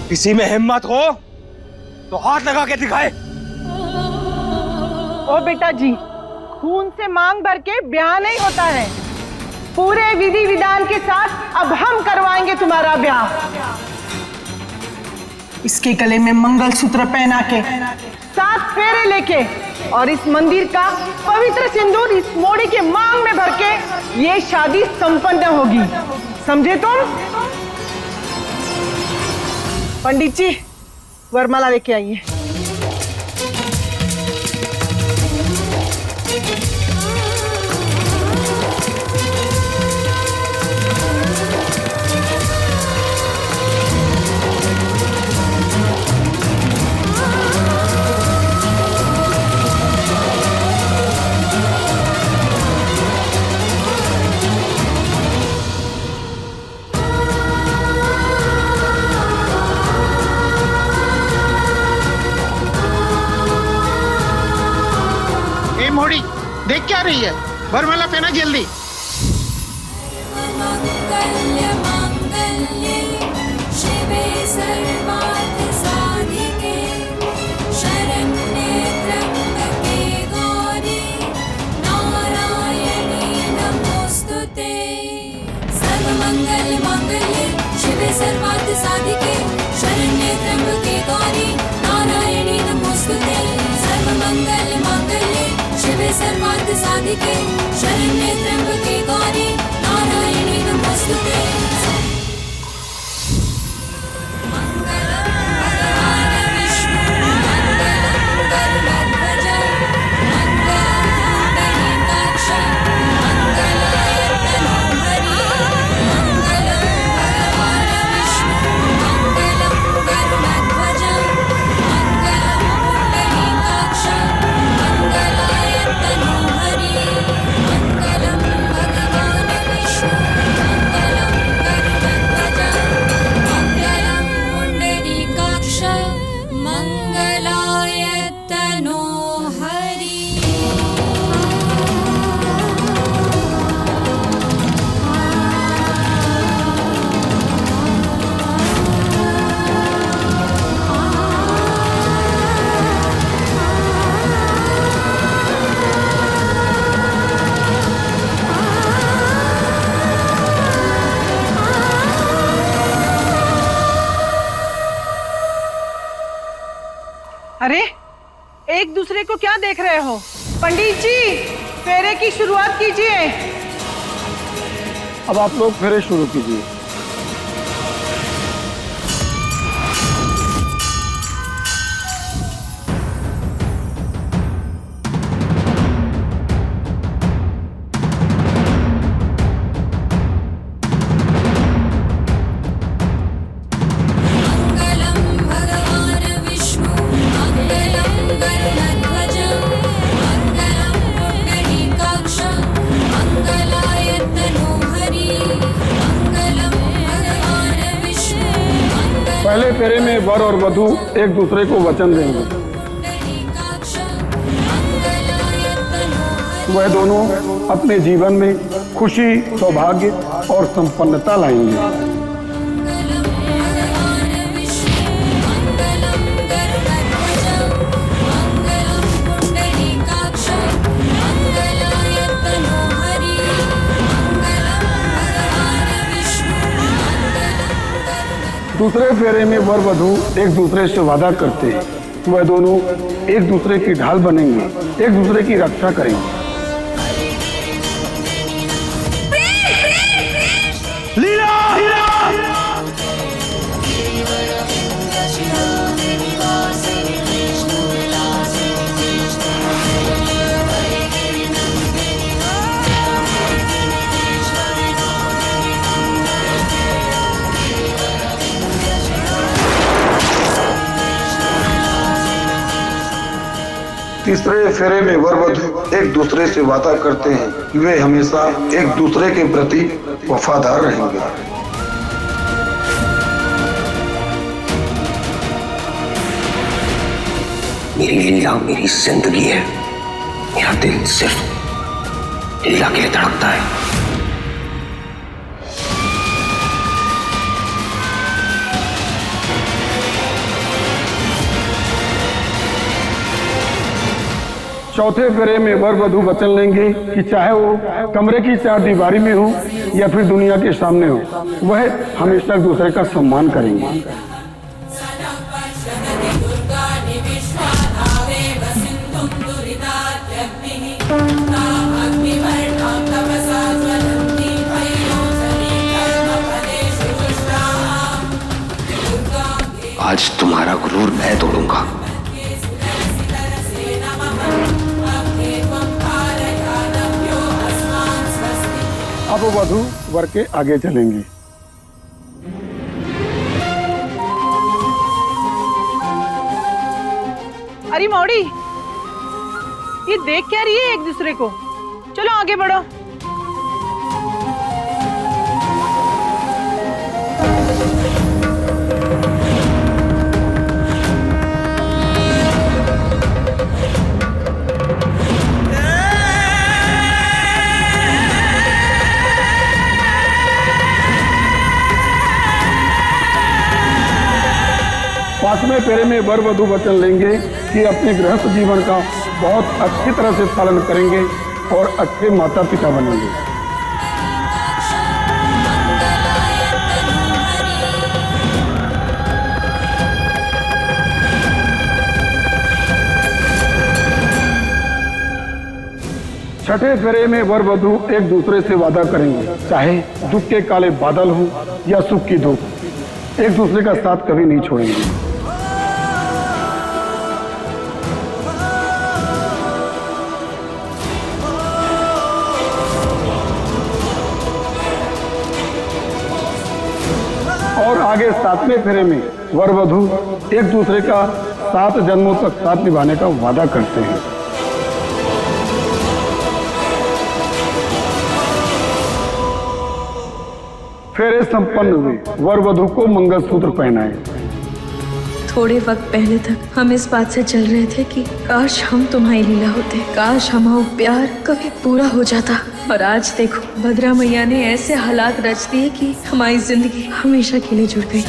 किसी में हिम्मत हो तो हाथ लगा के दिखाए। ओ बेटा जी, खून से मांग भर के ब्याह नहीं होता है। पूरे विधि विधान के साथ अब हम करवाएंगे तुम्हारा ब्याह। इसके गले में मंगलसूत्र पहना के, 7 फेरे लेके और इस मंदिर का पवित्र सिंदूर इस मोड़ी के मांग में भर के ये शादी संपन्न होगी। समझे तुम? पंडित जी, वरमाला लेके आइए। मोड़ी देख क्या रही है? वरमाला पहना जल्दी। सर्वार्थ साधिके शरण्ये त्र्यंबके गौरी नारायणी नमोस्तुते। अरे, एक दूसरे को क्या देख रहे हो? पंडित जी, फेरे की शुरुआत कीजिए। अब आप लोग फेरे शुरू कीजिए। पहले फेरे में वर और वधू एक दूसरे को वचन देंगे। वह दोनों अपने जीवन में खुशी, सौभाग्य और संपन्नता लाएंगे। दूसरे फेरे में वर वधू एक दूसरे से वादा करते हैं। वह दोनों एक दूसरे की ढाल बनेंगे, एक दूसरे की रक्षा करेंगे। लीला! तीसरे फेरे में वर वधू एक दूसरे से वादा करते हैं कि वे हमेशा एक दूसरे के प्रति वफादार रहेंगे। मेरी लीला मेरी जिंदगी है। मेरा दिल सिर्फ लीला के लिए धड़कता है। चौथे फेरे में वर वधू वचन लेंगे कि चाहे वो कमरे की चार दीवारी में हो या फिर दुनिया के सामने हो, वह हमेशा एक दूसरे का सम्मान करेंगे। आज तुम्हारा गुरूर मैं तोड़ूंगा। अब वधू वर के आगे चलेंगी। अरे मौड़ी, ये देख क्या रही है एक दूसरे को? चलो आगे बढ़ो। पांचवें फेरे में वर वधू वचन लेंगे कि अपने गृहस्थ जीवन का बहुत अच्छी तरह से पालन करेंगे और अच्छे माता पिता बनेंगे। छठे फेरे में वर वधू एक दूसरे से वादा करेंगे, चाहे दुख के काले बादल हो या सुख की धूप, एक दूसरे का साथ कभी नहीं छोड़ेंगे। और आगे सातवें फेरे में वर वधू एक दूसरे का 7 जन्मों तक साथ निभाने का वादा करते हैं। फेरे संपन्न हुए, वर वधू को मंगलसूत्र पहनाए। थोड़े वक्त पहले तक हम इस बात से चल रहे थे कि काश हम तुम्हारी लीला होते, काश हमारा प्यार कभी पूरा हो जाता। और आज देखो, भद्रा मैया ने ऐसे हालात रच दिए कि हमारी जिंदगी हमेशा के लिए जुड़ गई।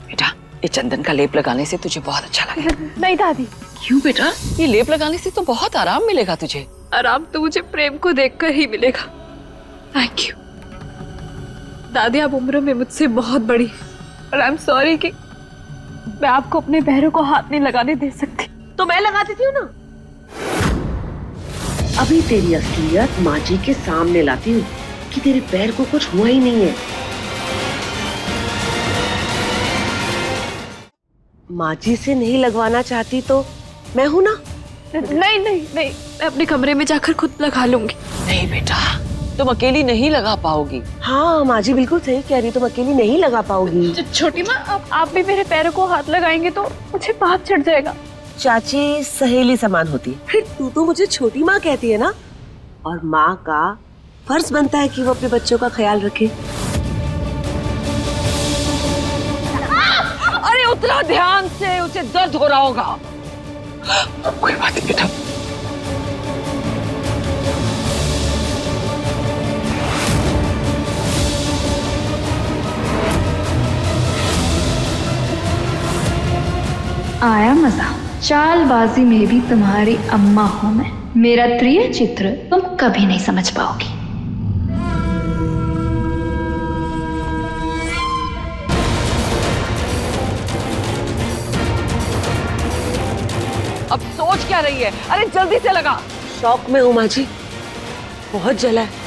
बेटा, ये चंदन का लेप लगाने से तुझे बहुत अच्छा लगेगा। नहीं दादी। क्यों बेटा? ये लेप लगाने से तो बहुत आराम मिलेगा तुझे। आराम तो मुझे प्रेम को देखकर ही मिलेगा। थैंक यू दादी, आप उम्र में मुझसे बहुत बड़ी हैं और आई एम सॉरी कि मैं आपको अपने पैरों को हाथ नहीं लगाने दे सकती। तो मैं लगा देती हूँ ना। अभी तेरी असलियत माँ जी के सामने लाती हूँ कि तेरे पैर को कुछ हुआ ही नहीं है। माँ जी से नहीं लगवाना चाहती तो मैं हूँ ना। नहीं नहीं नहीं, मैं अपने कमरे में जाकर खुद लगा लूंगी। नहीं बेटा, तुम अकेली नहीं लगा पाओगी। हाँ माँ जी बिल्कुल सही कह रही, तुम अकेली नहीं लगा पाओगी। छोटी माँ, आप भी मेरे पैरों को हाथ लगाएंगे तो मुझे पाप चढ़ जाएगा। चाची सहेली समान होती है, फिर तू तो मुझे छोटी माँ कहती है ना। और माँ का फर्ज बनता है कि वो अपने बच्चों का ख्याल रखे। अरे उतना ध्यान से, उसे दर्द हो रहा होगा। कोई बात नहीं बेटा। आया मजा। चालबाजी में भी तुम्हारी अम्मा हूं मैं। मेरा प्रिय चित्र तुम कभी नहीं समझ पाओगी। अब सोच क्या रही है? अरे जल्दी से लगा। शौक में हूँ माँ जी, बहुत जला है।